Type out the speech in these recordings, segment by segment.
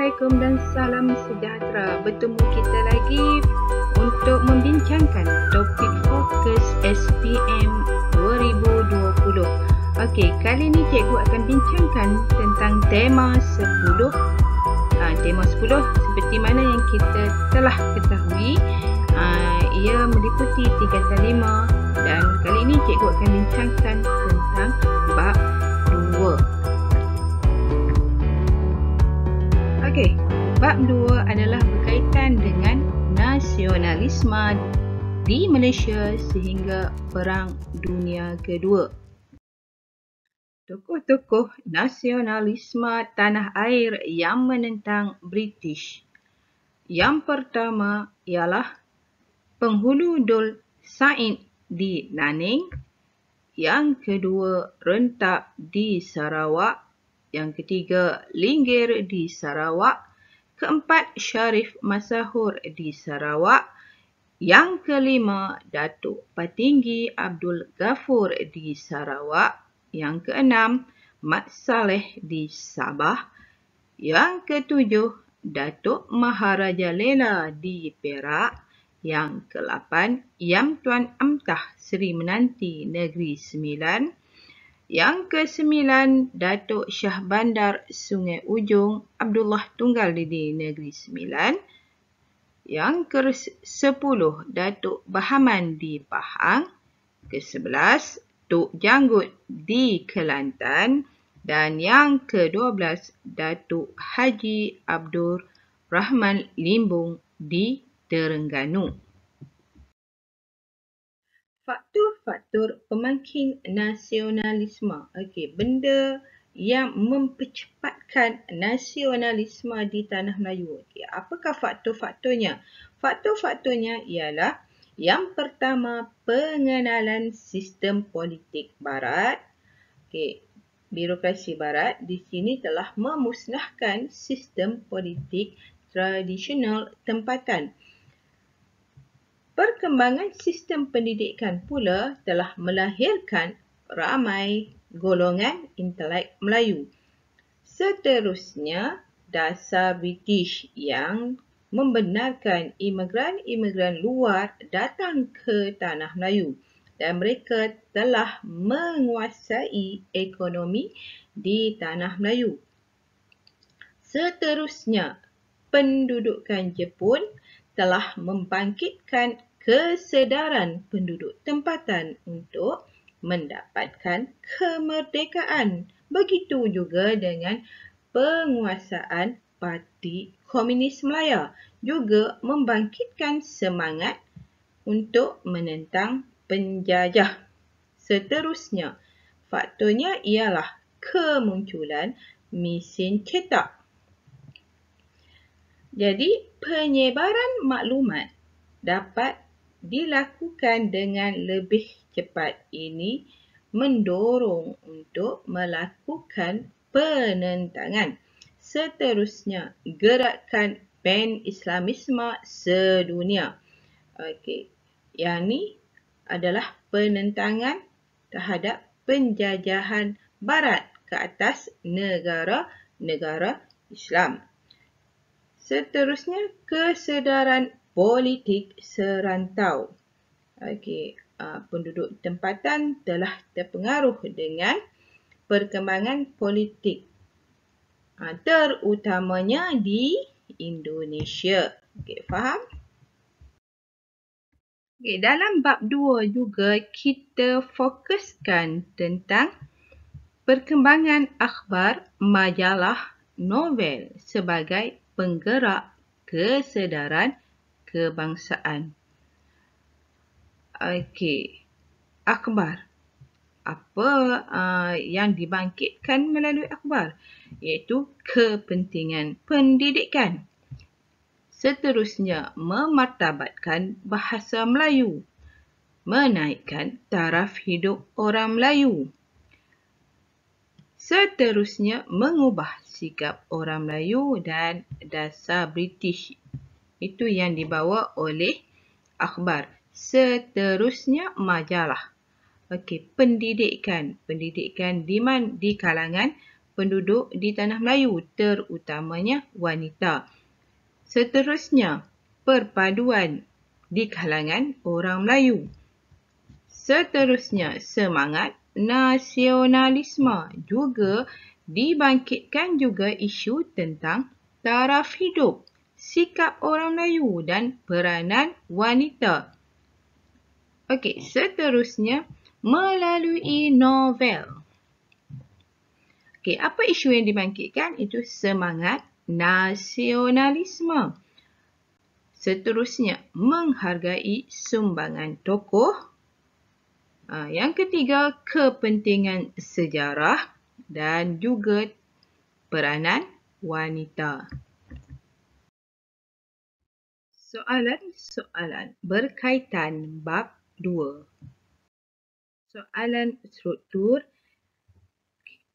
Assalamualaikum dan salam sejahtera. Bertemu kita lagi untuk membincangkan topik fokus SPM 2020. Okey, kali ini cikgu akan bincangkan tentang tema 10. Tema 10 seperti mana yang kita telah ketahui, ia meliputi 3 talima dan kali ini cikgu akan bincangkan tentang bab 2. Okey, bab 2 adalah berkaitan dengan nasionalisme di Malaysia sehingga Perang Dunia Kedua. Tokoh-tokoh nasionalisme tanah air yang menentang British. Yang pertama ialah Penghulu Dul Said di Nanning. Yang kedua, Rentak di Sarawak. Yang ketiga, Linggir di Sarawak. Keempat, Sharif Masahur di Sarawak. Yang kelima, Datuk Patinggi Abdul Ghafur di Sarawak. Yang keenam, Mat Saleh di Sabah. Yang ketujuh, Datuk Maharaja Lela di Perak. Yang ke-8, Yang Tuan Amtah Seri Menanti Negeri Sembilan. Yang ke-9, Datuk Shah Bandar Sungai Ujong Abdullah Tunggal di Negeri Sembilan. Yang ke-10, Datuk Bahaman di Pahang. Ke-11, Tok Janggut di Kelantan. Dan yang ke-12, Datuk Haji Abdul Rahman Limbung di Terengganu. Faktor-faktor pemangkin nasionalisme. Okey, benda yang mempercepatkan nasionalisme di tanah Melayu. Okey, apakah faktor-faktornya? Faktor-faktornya ialah yang pertama, pengenalan sistem politik barat. Okey, birokrasi barat di sini telah memusnahkan sistem politik tradisional tempatan. Perkembangan sistem pendidikan pula telah melahirkan ramai golongan intelek Melayu. Seterusnya, dasar British yang membenarkan imigran-imigran luar datang ke tanah Melayu dan mereka telah menguasai ekonomi di tanah Melayu. Seterusnya, pendudukan Jepun telah membangkitkan kesedaran penduduk tempatan untuk mendapatkan kemerdekaan. Begitu juga dengan penguasaan Parti Komunis Malaya juga membangkitkan semangat untuk menentang penjajah. Seterusnya, faktornya ialah kemunculan mesin cetak. Jadi, penyebaran maklumat dapat dilakukan dengan lebih cepat. Ini mendorong untuk melakukan penentangan. Seterusnya, gerakan pan-Islamisme sedunia. Okey, yang ni adalah penentangan terhadap penjajahan barat ke atas negara-negara Islam. Seterusnya, kesedaran politik serantau. Okey, penduduk tempatan telah terpengaruh dengan perkembangan politik, terutamanya di Indonesia. Okey, faham? Okey, dalam bab 2 juga kita fokuskan tentang perkembangan akhbar, majalah, novel sebagai penggerak kesedaran kebangsaan. Okey, akhbar. Apa yang dibangkitkan melalui akhbar? Iaitu kepentingan pendidikan. Seterusnya, memartabatkan bahasa Melayu. Menaikkan taraf hidup orang Melayu. Seterusnya, mengubah sikap orang Melayu dan dasar British. Itu yang dibawa oleh akhbar. Seterusnya, majalah. Okey, pendidikan. Pendidikan di kalangan penduduk di Tanah Melayu, terutamanya wanita. Seterusnya, perpaduan di kalangan orang Melayu. Seterusnya, semangat nasionalisme. Juga dibangkitkan juga isu tentang taraf hidup, sikap orang Melayu dan peranan wanita. Okey, seterusnya melalui novel. Okey, apa isu yang dibangkitkan? Itu semangat nasionalisme. Seterusnya, menghargai sumbangan tokoh. Yang ketiga, kepentingan sejarah dan juga peranan wanita. Soalan-soalan berkaitan bab 2. Soalan struktur.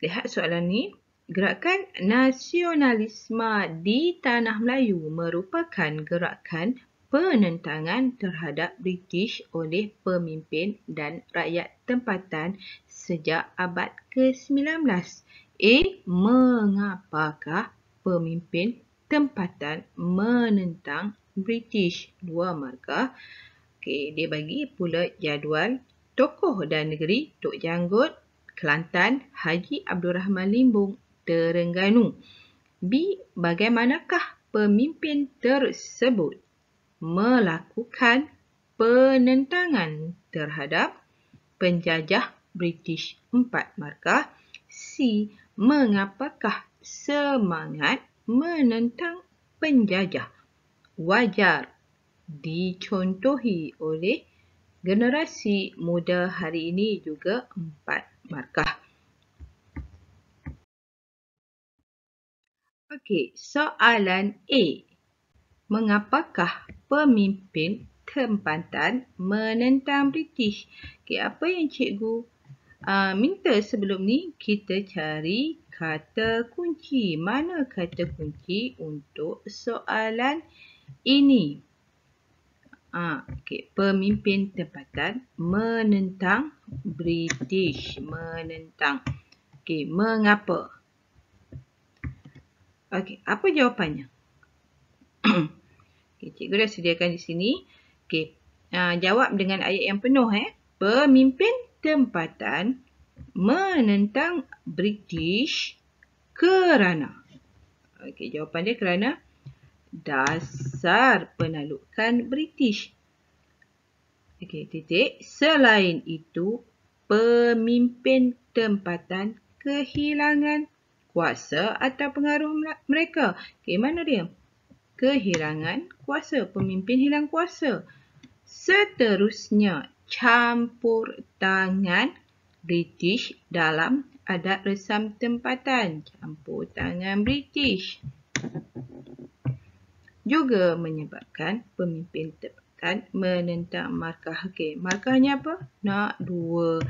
Lihat soalan ni. Gerakan nasionalisme di Tanah Melayu merupakan gerakan penentangan terhadap British oleh pemimpin dan rakyat tempatan sejak abad ke-19. Mengapakah pemimpin tempatan menentang British? 2 markah. Okey, dia bagi pula jadual tokoh dan negeri Tok Janggut, Kelantan, Haji Abdul Rahman Limbung, Terengganu. B. Bagaimanakah pemimpin tersebut melakukan penentangan terhadap penjajah British? 4 markah. C. Mengapakah semangat menentang penjajah wajar dicontohi oleh generasi muda hari ini? Juga 4 markah. Okey, soalan A. Mengapakah pemimpin tempatan menentang British? Okey, apa yang cikgu minta sebelum ni? Kita cari kata kunci. Mana kata kunci untuk soalan ini? Okey, pemimpin tempatan menentang British. Menentang. Okey, mengapa? Okey, apa jawapannya? Okay, cikgu dah sediakan di sini. Okey, jawab dengan ayat yang penuh. Pemimpin tempatan menentang British kerana. Okey, jawapan dia kerana dasar penaklukan British. Okey, titik. Selain itu, pemimpin tempatan kehilangan kuasa atau pengaruh mereka. Okey, mana dia? Kehilangan kuasa. Pemimpin hilang kuasa. Seterusnya, campur tangan British dalam adat resam tempatan. Campur tangan British juga menyebabkan pemimpin tempatan menentang markah. Okey, markahnya apa? Nak 2.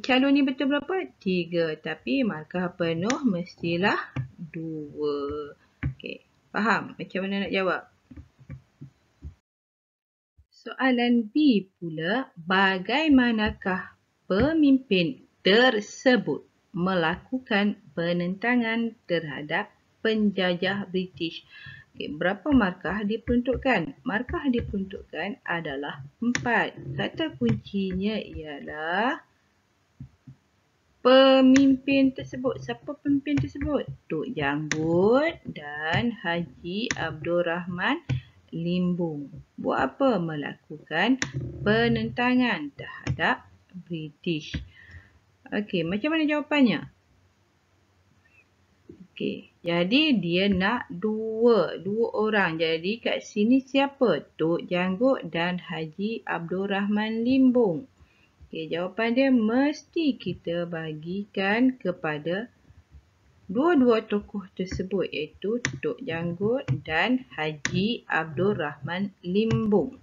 Calon ni betul berapa? 3. Tapi markah penuh mestilah 2. Okey, faham macam mana nak jawab? Soalan B pula, bagaimanakah pemimpin tersebut melakukan penentangan terhadap penjajah British? Okay, berapa markah diperuntukkan? Markah diperuntukkan adalah 4. Kata kuncinya ialah pemimpin tersebut. Siapa pemimpin tersebut? Tok Janggut dan Haji Abdul Rahman Limbung. Buat apa? Melakukan penentangan terhadap British. Okey, macam mana jawapannya? Okey, jadi dia nak 2 orang. Jadi kat sini siapa? Tok Janggut dan Haji Abdul Rahman Limbung. Okey, jawapan dia mesti kita bagikan kepada dua-dua tokoh tersebut, iaitu Tok Janggut dan Haji Abdul Rahman Limbung.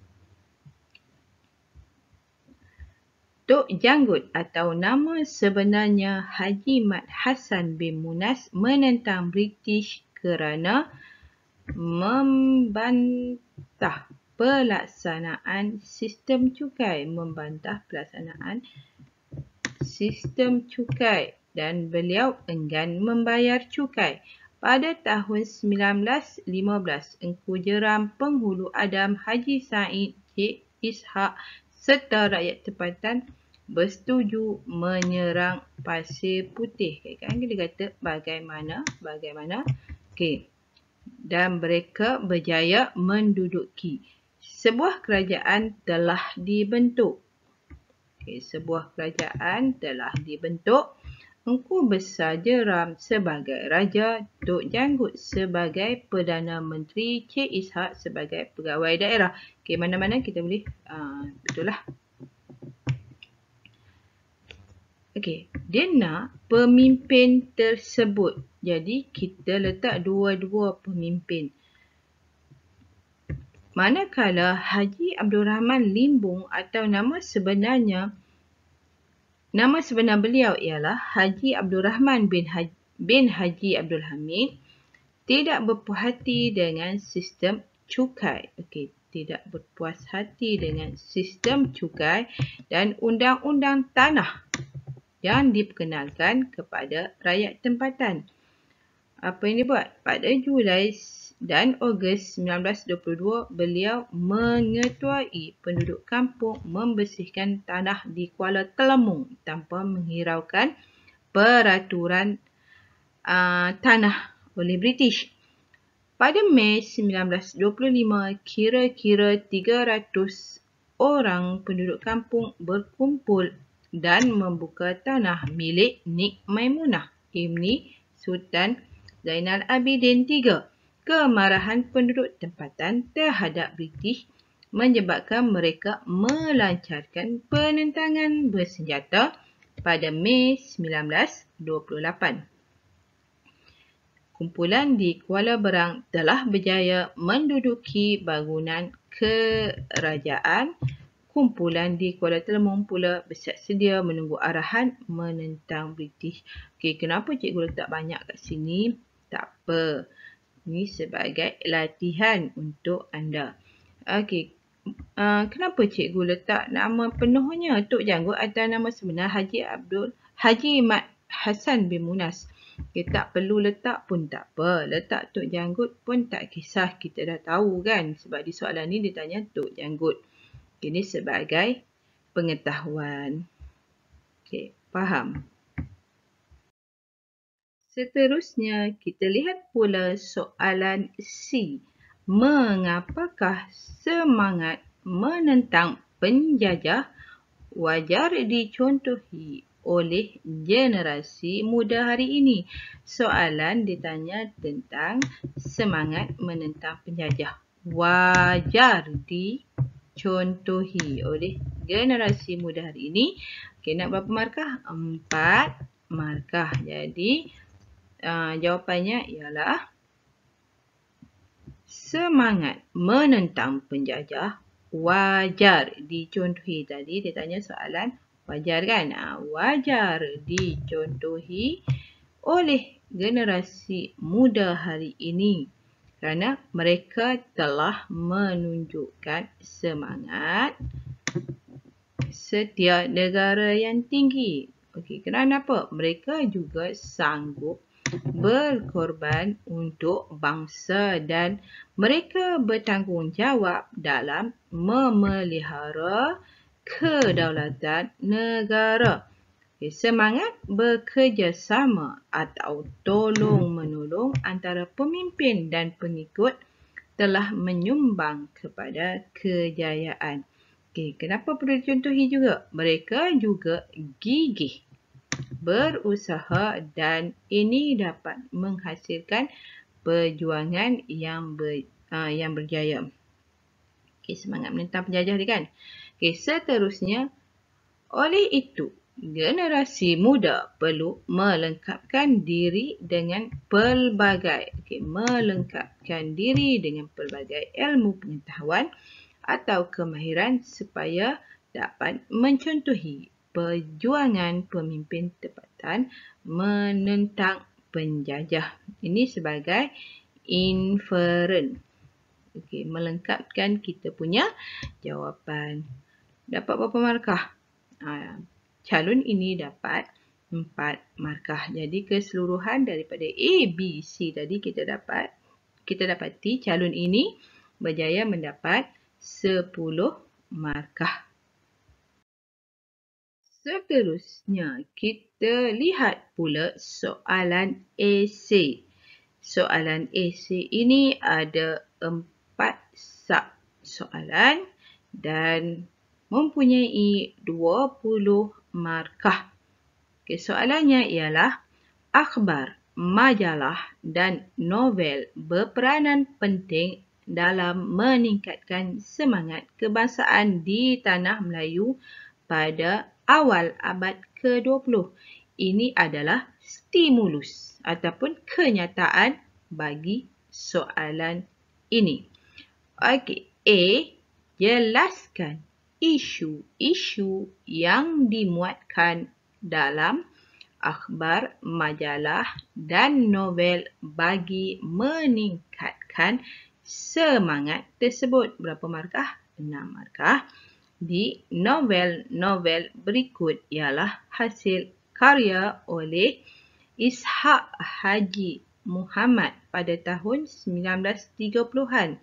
Tok Janggut atau nama sebenarnya Haji Mat Hassan bin Munas menentang British kerana membantah pelaksanaan sistem cukai. Membantah pelaksanaan sistem cukai dan beliau enggan membayar cukai. Pada tahun 1915, Engku Jeram Penghulu Adam Haji Said Cik Ishak serta rakyat tempatan bersetuju menyerang Pasir Putih. Kan dia kata bagaimana. Okey. Dan mereka berjaya menduduki. Sebuah kerajaan telah dibentuk. Sebuah kerajaan telah dibentuk. Engku Besar Jeram sebagai Raja, Tok Janggut sebagai Perdana Menteri, Cik Ishak sebagai Pegawai Daerah. Mana-mana kita boleh, betul lah. Dia nak pemimpin tersebut. Jadi kita letak dua-dua pemimpin. Manakala Haji Abdul Rahman Limbung atau nama sebenar beliau ialah Haji Abdul Rahman bin Haji Abdul Hamid, tidak berpuas hati dengan sistem cukai. Tidak berpuas hati dengan sistem cukai dan undang-undang tanah yang diperkenalkan kepada rakyat tempatan. Apa yang dia buat? Pada Julai dan Ogos 1922, beliau mengetuai penduduk kampung membersihkan tanah di Kuala Telemung tanpa menghiraukan peraturan tanah oleh British. Pada Mei 1925, kira-kira 300 orang penduduk kampung berkumpul dan membuka tanah milik Nik Maimunah Ibni Sultan Zainal Abidin III. Kemarahan penduduk tempatan terhadap British menyebabkan mereka melancarkan penentangan bersenjata pada Mei 1928. Kumpulan di Kuala Berang telah berjaya menduduki bangunan kerajaan. Kumpulan di Kuala Telemung pula bersiap sedia menunggu arahan menentang British. Kenapa cikgu letak banyak kat sini? Tak apa. Ini sebagai latihan untuk anda. Kenapa cikgu letak nama penuhnya Tok Janggut atau nama sebenar Haji Mat Hassan bin Munas? Tak perlu letak pun tak apa. Letak Tok Janggut pun tak kisah. Kita dah tahu kan. Sebab di soalan ni dia tanya Tok Janggut. Ini sebagai pengetahuan. Faham? Seterusnya, kita lihat pula soalan C. Mengapakah semangat menentang penjajah wajar dicontohi oleh generasi muda hari ini? Soalan ditanya tentang semangat menentang penjajah wajar dicontohi oleh generasi muda hari ini. Nak berapa markah? 4 markah. Jadi, jawapannya ialah semangat menentang penjajah wajar dicontohi. Tadi dia tanya soalan wajar kan? Wajar dicontohi oleh generasi muda hari ini kerana mereka telah menunjukkan semangat setia negara yang tinggi. Kenapa? Mereka juga sanggup berkorban untuk bangsa dan mereka bertanggungjawab dalam memelihara kedaulatan negara. Semangat bekerjasama atau tolong-menolong antara pemimpin dan pengikut telah menyumbang kepada kejayaan. Kenapa perlu dicontohi juga? Mereka juga gigih berusaha dan ini dapat menghasilkan perjuangan yang berjaya. Semangat menentang penjajah dia kan? Seterusnya, oleh itu, generasi muda perlu melengkapkan diri dengan pelbagai ilmu pengetahuan atau kemahiran supaya dapat mencontohi perjuangan pemimpin tempatan menentang penjajah. Ini sebagai inferen. Melengkapkan kita punya jawapan. Dapat berapa markah? Calon ini dapat 4 markah. Jadi keseluruhan daripada A, B, C tadi kita dapati calon ini berjaya mendapat 10 markah. Seterusnya, kita lihat pula soalan esei. Soalan esei ini ada 4 soalan dan mempunyai 20 markah. Soalannya ialah, akhbar, majalah dan novel berperanan penting dalam meningkatkan semangat kebangsaan di tanah Melayu pada awal abad ke-20. Ini adalah stimulus ataupun kenyataan bagi soalan ini. Okey, A, jelaskan isu-isu yang dimuatkan dalam akhbar, majalah dan novel bagi meningkatkan semangat tersebut. Berapa markah? 6 markah. Di novel-novel berikut ialah hasil karya oleh Ishaq Haji Muhammad pada tahun 1930-an.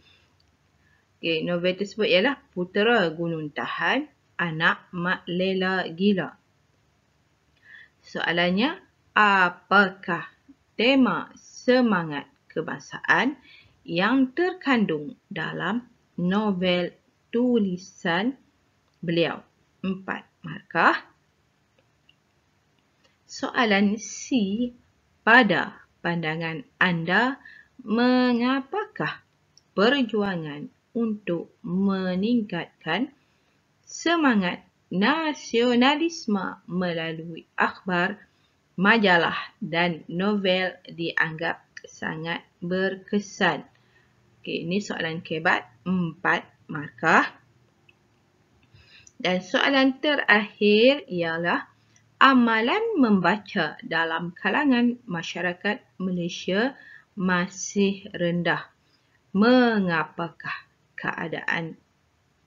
Okay, novel tersebut ialah Putera Gunung Tahan, Anak Mak Lela Gila. Soalannya, apakah tema semangat kebangsaan yang terkandung dalam novel tulisan beliau? 4 markah. Soalan C, pada pandangan anda, mengapakah perjuangan untuk meningkatkan semangat nasionalisme melalui akhbar, majalah dan novel dianggap sangat berkesan? Okey, ini soalan kebat, 4 markah. Dan soalan terakhir ialah, amalan membaca dalam kalangan masyarakat Malaysia masih rendah. Mengapakah keadaan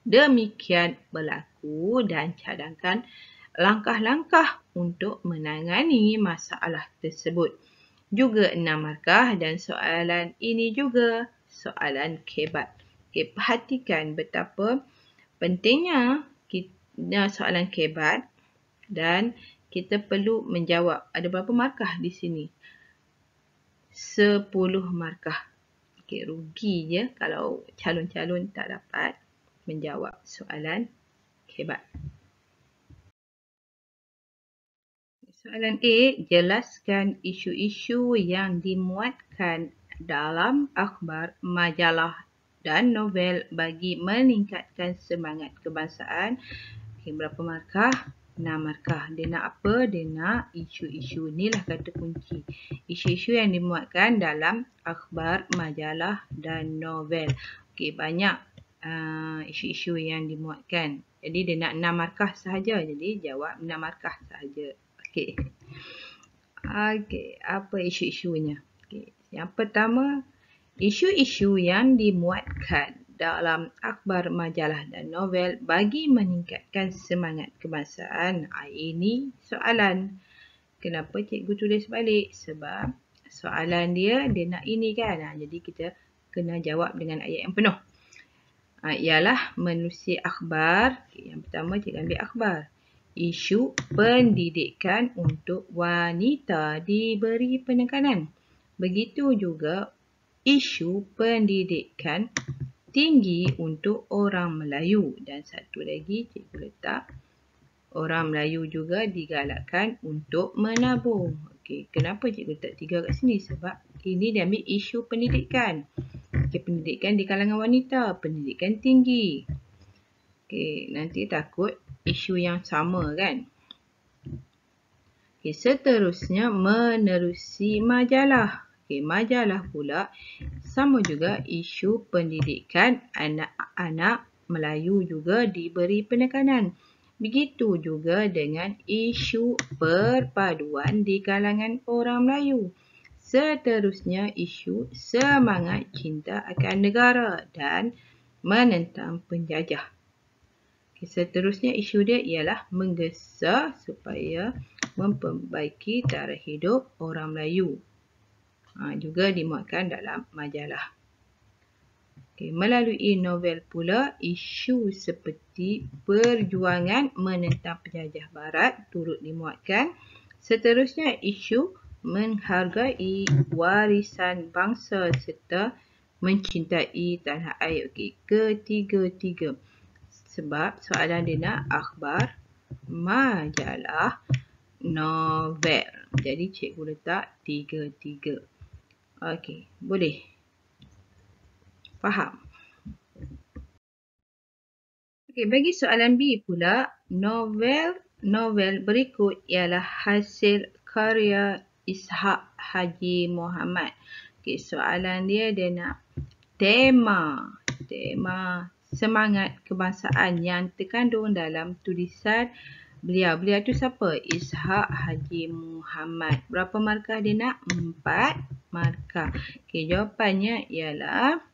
demikian berlaku dan cadangkan langkah-langkah untuk menangani masalah tersebut? Juga 6 markah dan soalan ini juga soalan kebat. Okay, perhatikan betapa pentingnya soalan kebat dan kita perlu menjawab. Ada berapa markah di sini? 10 markah. Okay, rugi je kalau calon-calon tak dapat menjawab soalan kebat. Soalan A, jelaskan isu-isu yang dimuatkan dalam akhbar, majalah dan novel bagi meningkatkan semangat kebangsaan. Okay, berapa markah? 6 markah. Dia nak apa? Dia nak isu-isu. Inilah kata kunci. Isu-isu yang dimuatkan dalam akhbar, majalah dan novel. Okey, banyak isu-isu yang dimuatkan. Jadi dia nak 6 markah sahaja. Jadi jawab 6 markah sahaja. Okey. Okey, apa isu-isunya? Okey. Yang pertama, isu-isu yang dimuatkan dalam akhbar, majalah dan novel bagi meningkatkan semangat kebangsaan. Ini soalan. Kenapa cikgu tulis balik? Sebab soalan dia nak ini kan. Jadi kita kena jawab dengan ayat yang penuh. Ialah menerusi akhbar. Yang pertama cikgu ambil akhbar. Isu pendidikan untuk wanita diberi penekanan. Begitu juga isu pendidikan tinggi untuk orang Melayu. Dan satu lagi cikgu letak, orang Melayu juga digalakkan untuk menabung. Okey, kenapa cikgu letak 3 kat sini? Sebab ini dia ambil isu pendidikan. Okey, pendidikan di kalangan wanita, pendidikan tinggi. Okey, nanti takut isu yang sama kan? Okey, seterusnya menerusi majalah. Okey, majalah pula sama juga isu pendidikan anak-anak Melayu juga diberi penekanan. Begitu juga dengan isu perpaduan di kalangan orang Melayu. Seterusnya isu semangat cinta akan negara dan menentang penjajah. Seterusnya isu dia ialah menggesa supaya memperbaiki tarikh hidup orang Melayu. Juga dimuatkan dalam majalah. Melalui novel pula, isu seperti perjuangan menentang penjajah barat turut dimuatkan. Seterusnya isu menghargai warisan bangsa serta mencintai tanah air. Ketiga-tiga. Sebab soalan dia nak akhbar, majalah, novel. Jadi cikgu letak 3-3. Okey, boleh faham? Okey, bagi soalan B pula, novel berikut ialah hasil karya Ishak Haji Muhammad. Okey, soalan dia nak tema semangat kebangsaan yang terkandung dalam tulisan beliau. Beliau tu siapa? Ishak Haji Muhammad. Berapa markah dia nak? 4 markah. Okey, jawapannya ialah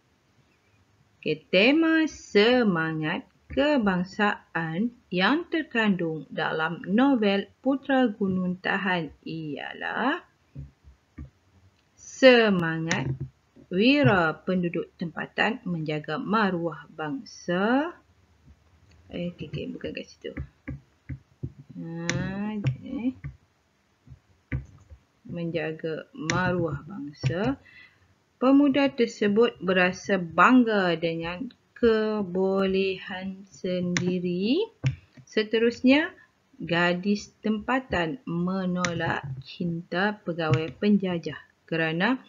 tema semangat kebangsaan yang terkandung dalam novel Putra Gunung Tahan ialah semangat wira penduduk tempatan menjaga maruah bangsa. Bukan kat situ. Menjaga maruah bangsa. Pemuda tersebut berasa bangga dengan kebolehan sendiri. Seterusnya, gadis tempatan menolak cinta pegawai penjajah kerana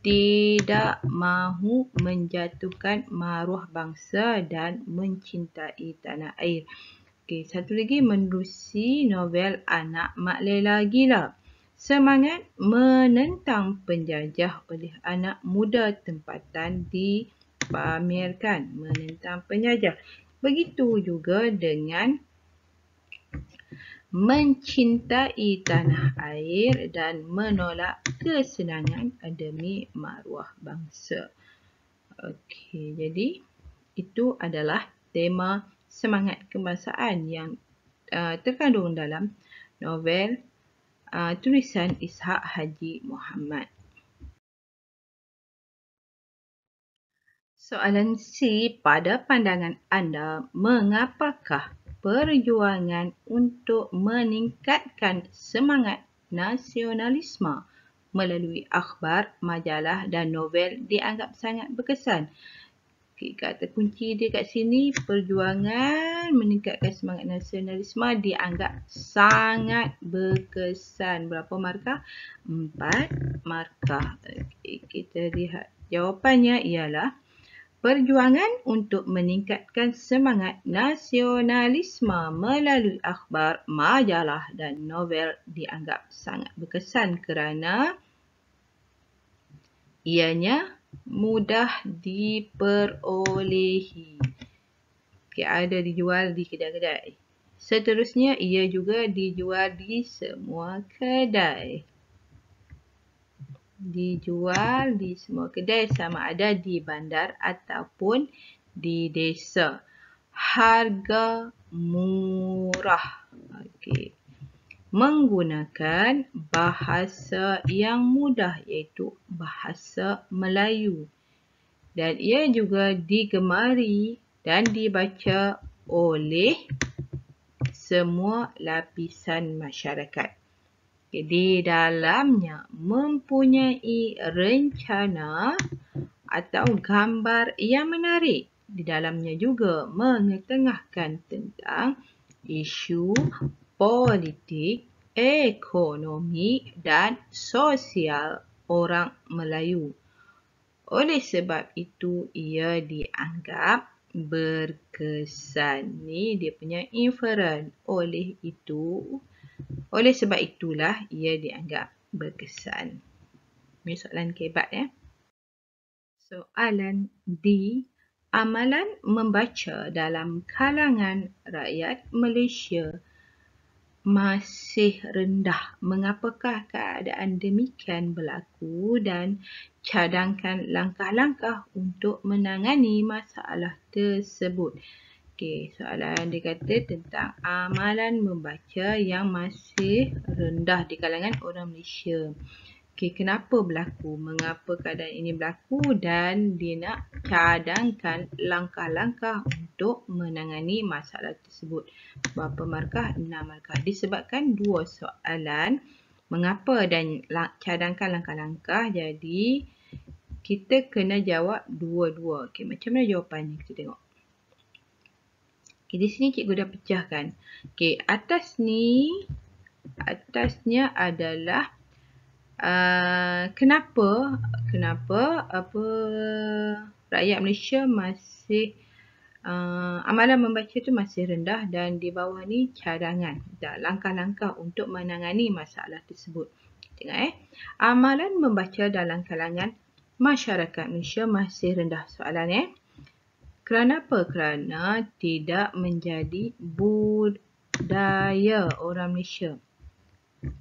tidak mahu menjatuhkan maruah bangsa dan mencintai tanah air. Okey, satu lagi menerusi novel Anak Mak Lela Gila. Semangat menentang penjajah oleh anak muda tempatan dipamerkan. Menentang penjajah. Begitu juga dengan mencintai tanah air dan menolak kesenangan demi maruah bangsa. Okey, jadi itu adalah tema semangat kebangsaan yang terkandung dalam novel tulisan Ishak Haji Muhammad. Soalan C, pada pandangan anda, mengapakah perjuangan untuk meningkatkan semangat nasionalisme melalui akhbar, majalah dan novel dianggap sangat berkesan? Kata kunci dia kat sini, perjuangan meningkatkan semangat nasionalisme dianggap sangat berkesan. Berapa markah? 4 markah. Kita lihat jawapannya ialah perjuangan untuk meningkatkan semangat nasionalisme melalui akhbar, majalah dan novel dianggap sangat berkesan kerana ianya mudah diperolehi. Ada dijual di kedai-kedai. Seterusnya, ia juga dijual di semua kedai. Dijual di semua kedai sama ada di bandar ataupun di desa. Harga murah. Okey. Menggunakan bahasa yang mudah iaitu bahasa Melayu. Dan ia juga digemari dan dibaca oleh semua lapisan masyarakat. Di dalamnya mempunyai rencana atau gambar yang menarik. Di dalamnya juga mengetengahkan tentang isu politik, ekonomi dan sosial orang Melayu. Oleh sebab itu, ia dianggap berkesan. Ni dia punya inferen. Oleh sebab itulah ia dianggap berkesan. Ini soalan kebat ya. Soalan D. Amalan membaca dalam kalangan rakyat Malaysia masih rendah. Mengapakah keadaan demikian berlaku dan cadangkan langkah-langkah untuk menangani masalah tersebut. Okey, soalan dia kata tentang amalan membaca yang masih rendah di kalangan orang Malaysia. Okey, kenapa berlaku? Mengapa keadaan ini berlaku? Dan dia nak cadangkan langkah-langkah untuk menangani masalah tersebut. Berapa markah? 6 markah. Disebabkan 2 soalan. Mengapa dan cadangkan langkah-langkah. Jadi, kita kena jawab dua-dua. Okey, macam mana jawapannya? Kita tengok. Okay, di sini cikgu dah pecahkan. Okay, atasnya adalah kenapa rakyat Malaysia masih amalan membaca tu masih rendah, dan di bawah ni cadangan dan langkah-langkah untuk menangani masalah tersebut. Tengok amalan membaca dalam kalangan masyarakat Malaysia masih rendah. Soalan Kerana apa? Kerana tidak menjadi budaya orang Malaysia.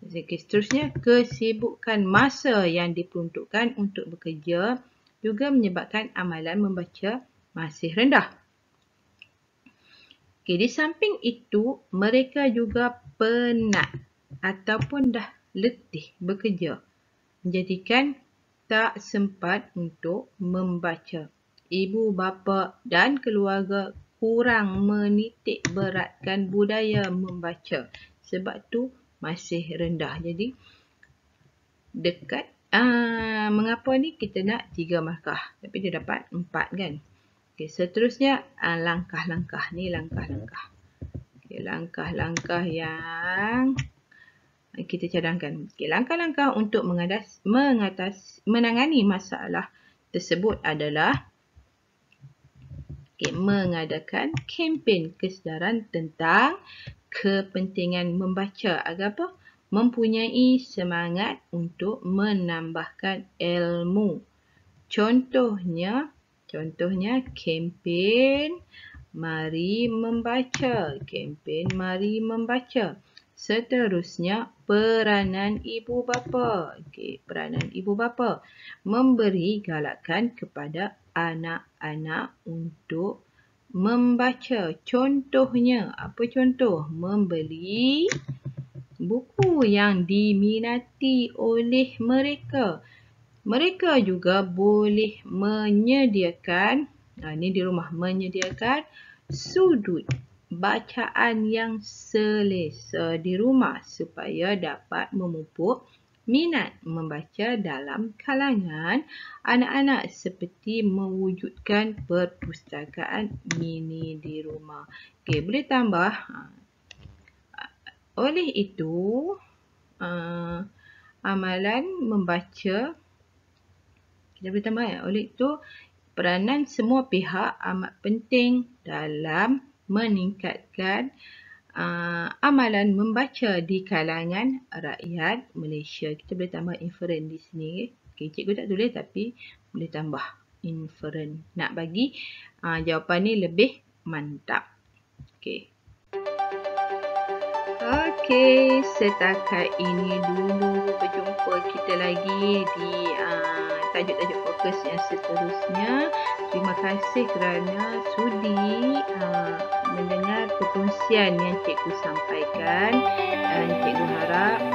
Seterusnya, kesibukan masa yang diperuntukkan untuk bekerja juga menyebabkan amalan membaca masih rendah. Di samping itu, mereka juga penat ataupun dah letih bekerja, menjadikan tak sempat untuk membaca. Ibu bapa dan keluarga kurang menitik beratkan budaya membaca. Sebab tu masih rendah. Jadi dekat mengapa ni kita nak 3 markah. Tapi dia dapat 4 kan. Okey, seterusnya langkah-langkah. Ni langkah-langkah. Okey, langkah-langkah yang kita cadangkan. Okey, langkah-langkah untuk menangani masalah tersebut adalah mengadakan kempen kesedaran tentang kepentingan membaca agar mempunyai semangat untuk menambahkan ilmu. Contohnya kempen Mari Membaca. Kempen Mari Membaca. Seterusnya, peranan ibu bapa. Okey, peranan ibu bapa memberi galakan kepada anak-anak untuk membaca. Contohnya, apa contoh? Membeli buku yang diminati oleh mereka. Mereka juga boleh menyediakan, ini di rumah, menyediakan sudut bacaan yang selesa di rumah supaya dapat memupuk minat membaca dalam kalangan anak-anak, seperti mewujudkan perpustakaan mini di rumah. Okey, boleh tambah. Oleh itu, amalan membaca, kita boleh tambah oleh itu, peranan semua pihak amat penting dalam meningkatkan amalan membaca di kalangan rakyat Malaysia. Kita boleh tambah inferen di sini. Okay, cikgu tak tulis tapi boleh tambah inferen. Nak bagi jawapan ni lebih mantap. Okey, setakat ini dulu. Berjumpa kita lagi di tajuk-tajuk fokus yang seterusnya. Terima kasih kerana sudi mendengar perkongsian yang cikgu sampaikan. Dan cikgu harap